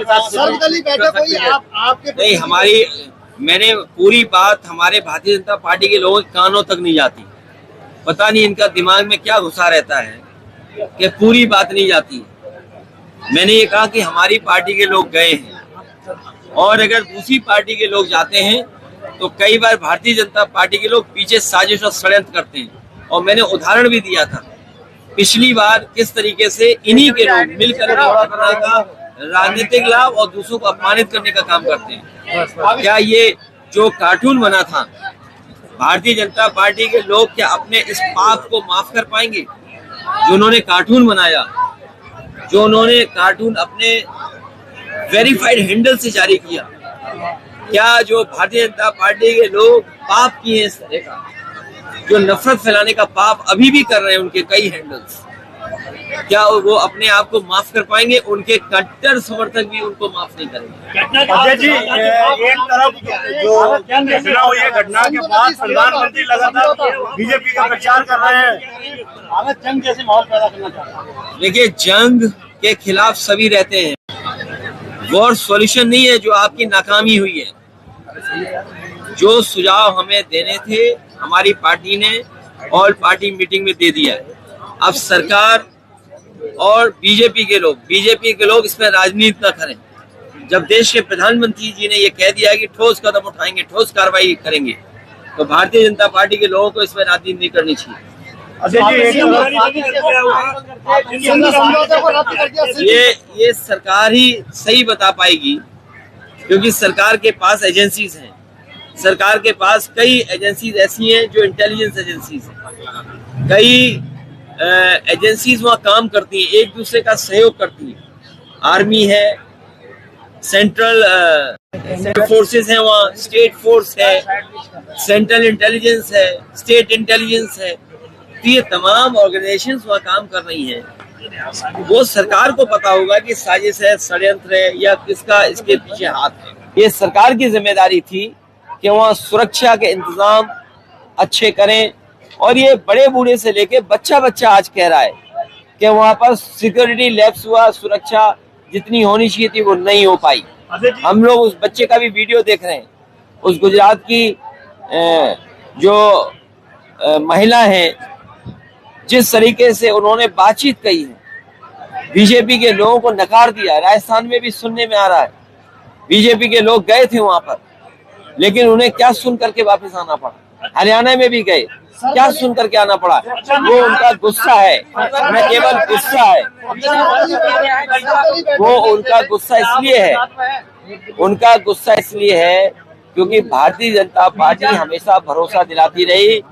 सर्वदलीय बैठक हुई आपके नहीं, मैंने पूरी बात हमारे भारतीय जनता पार्टी के लोगों के कानों तक नहीं जाती। पता नहीं इनका दिमाग में क्या घुसा रहता है कि पूरी बात नहीं जाती। मैंने ये कहा कि हमारी पार्टी के लोग गए हैं और अगर दूसरी पार्टी के लोग जाते हैं तो कई बार भारतीय जनता पार्टी के लोग पीछे साजिश और षड्यंत्र करते हैं। और मैंने उदाहरण भी दिया था पिछली बार किस तरीके से इन्हीं के लोग मिलकर घोड़ा बनाने का राजनीतिक लाभ और दूसरों को अपमानित करने का काम करते हैं। क्या ये जो कार्टून बना था, भारतीय जनता पार्टी के लोग क्या अपने इस पाप को माफ कर पाएंगे? जो उन्होंने कार्टून बनाया, जो उन्होंने कार्टून अपने वेरीफाइड हैंडल से जारी किया, क्या जो भारतीय जनता पार्टी के लोग पाप किए इस तरह का, जो नफरत फैलाने का पाप अभी भी कर रहे हैं उनके कई हैंडल्स, क्या वो अपने आप को माफ कर पाएंगे? उनके कट्टर समर्थक भी उनको माफ नहीं करेंगे। अजय जी, एक तरफ जो घटना हुई है, घटना के बाद प्रधानमंत्री लगातार बीजेपी का प्रचार कर रहे हैं, भारत जंग जैसे माहौल पैदा करना चाहता है। देखिए, जंग के खिलाफ सभी रहते हैं, वॉर सॉल्यूशन नहीं है जो आपकी नाकामी हुई है। जो सुझाव हमें देने थे हमारी पार्टी ने और पार्टी मीटिंग में दे दिया है। अब सरकार और बीजेपी के लोग इसमें राजनीति न करें। जब देश के प्रधानमंत्री जी ने ये कह दिया कि ठोस कदम उठाएंगे, ठोस कार्रवाई करेंगे, तो भारतीय जनता पार्टी के लोगों को इसमें राजनीति नहीं करनी चाहिए। ये सरकार ही सही बता पाएगी, क्योंकि सरकार के पास एजेंसीज हैं। सरकार के पास कई एजेंसीज ऐसी हैं जो इंटेलिजेंस एजेंसीज हैं। कई एजेंसीज वहाँ काम करती हैं, एक दूसरे का सहयोग करती हैं। आर्मी है, सेंट्रल फोर्सेस हैं, वहाँ स्टेट फोर्स है, सेंट्रल इंटेलिजेंस है, स्टेट इंटेलिजेंस है। तो ये तमाम ऑर्गेनाइजेशंस वहाँ काम कर रही हैं। वो सरकार को पता होगा कि साजिश है, षड्यंत्र है या किसका इसके पीछे हाथ है। ये सरकार की जिम्मेदारी थी कि वहाँ सुरक्षा के इंतजाम अच्छे करें। और ये बड़े बूढ़े से लेके बच्चा आज कह रहा है कि वहाँ पर सिक्योरिटी लैप्स हुआ, सुरक्षा जितनी होनी चाहिए थी वो नहीं हो पाई। हम लोग उस बच्चे का भी वीडियो देख रहे हैं। उस गुजरात की जो महिला है, जिस तरीके से उन्होंने बातचीत कही है, बीजेपी के लोगों को नकार दिया। राजस्थान में भी सुनने में आ रहा है, बीजेपी के लोग गए थे वहां पर, लेकिन उन्हें क्या सुन करके वापस आना पड़ा। हरियाणा में भी गए, क्या सुन करके आना पड़ा? वो उनका गुस्सा है, न केवल गुस्सा है, वो उनका गुस्सा इसलिए है क्योंकि भारतीय जनता पार्टी हमेशा भरोसा दिलाती रही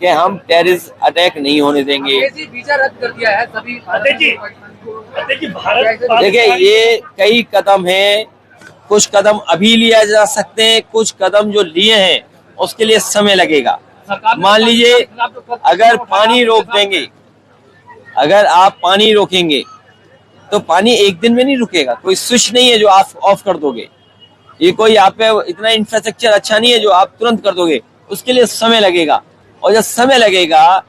कि हम टेररिस्ट अटैक नहीं होने देंगे। वीजा रद्द कर दिया है सभी। देखिए, ये कई कदम हैं, कुछ कदम अभी लिया जा सकते हैं, कुछ कदम जो लिए हैं उसके लिए समय लगेगा। मान लीजिए, अगर पानी रोक देंगे, अगर आप पानी रोकेंगे तो पानी एक दिन में नहीं रुकेगा। कोई स्विच नहीं है जो आप ऑफ कर दोगे। ये कोई आप पे इतना इंफ्रास्ट्रक्चर अच्छा नहीं है जो आप तुरंत कर दोगे। उसके लिए समय लगेगा, और जब समय लगेगा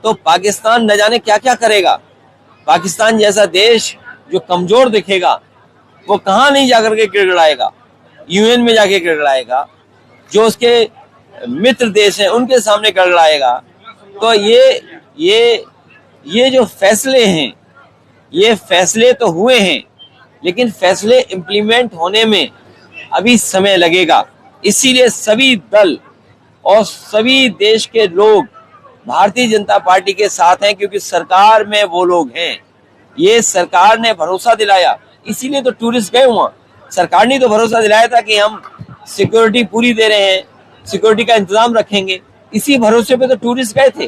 तो पाकिस्तान न जाने क्या क्या करेगा। पाकिस्तान जैसा देश जो कमजोर दिखेगा वो कहाँ नहीं जाकर के गिड़गिड़ाएगा, यूएन में जाके गिड़गिड़ाएगा। जो उसके मित्र देश हैं उनके सामने गड़गड़ाएगा। तो ये जो फैसले हैं, ये फैसले तो हुए हैं, लेकिन फैसले इम्प्लीमेंट होने में अभी समय लगेगा। इसीलिए सभी दल और सभी देश के लोग भारतीय जनता पार्टी के साथ हैं, क्योंकि सरकार में वो लोग हैं। ये सरकार ने भरोसा दिलाया, इसीलिए तो टूरिस्ट गए वहाँ। सरकार ने तो भरोसा दिलाया था कि हम सिक्योरिटी पूरी दे रहे हैं, सिक्योरिटी का इंतजाम रखेंगे। इसी भरोसे पे तो टूरिस्ट गए थे।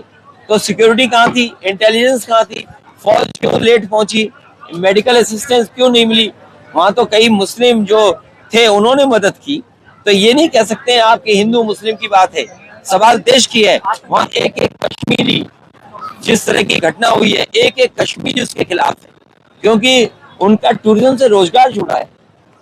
तो सिक्योरिटी कहाँ थी, इंटेलिजेंस कहाँ थी, फौज क्यों लेट पहुंची, मेडिकल असिस्टेंस क्यों नहीं मिली? वहाँ तो कई मुस्लिम जो थे उन्होंने मदद की। तो ये नहीं कह सकते हैं आपके हिंदू मुस्लिम की बात है, सवाल देश की है। वहाँ एक एक कश्मीरी, जिस तरह की घटना हुई है, एक एक कश्मीरी उसके खिलाफ है, क्योंकि उनका टूरिज्म से रोजगार जुड़ा है,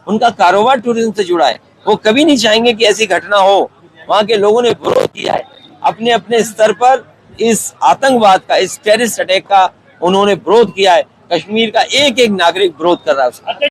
उनका कारोबार टूरिज्म से जुड़ा है। वो कभी नहीं चाहेंगे कि ऐसी घटना हो। वहाँ के लोगों ने विरोध किया है अपने अपने स्तर पर। इस आतंकवाद का, इस टेररिस्ट अटैक का उन्होंने विरोध किया है। कश्मीर का एक एक नागरिक विरोध कर रहा है।